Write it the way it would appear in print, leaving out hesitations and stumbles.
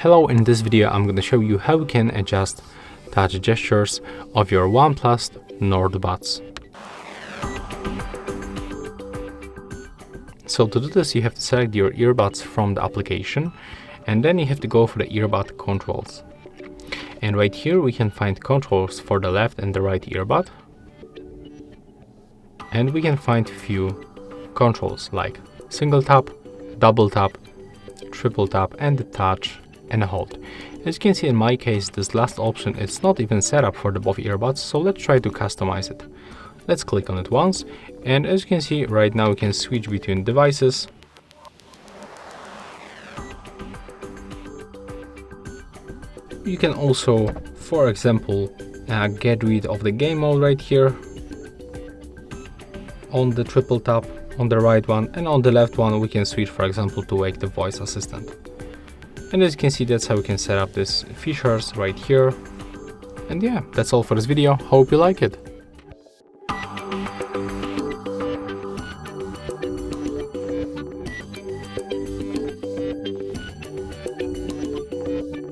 Hello, in this video I'm going to show you how you can adjust touch gestures of your OnePlus Nord Buds. So to do this, you have to select your earbuds from the application, and then you have to go for the earbud controls. And right here we can find controls for the left and the right earbud. And we can find few controls like single tap, double tap, triple tap, and the touch and a hold. As you can see, in my case, this last option is not even set up for the both earbuds, so let's try to customize it. Let's click on it once, and as you can see right now, we can switch between devices. You can also, for example, get rid of the game mode right here on the triple tap on the right one, and on the left one we can switch, for example, to wake the voice assistant. And as you can see, that's how we can set up these features right here. And yeah, that's all for this video. Hope you like it.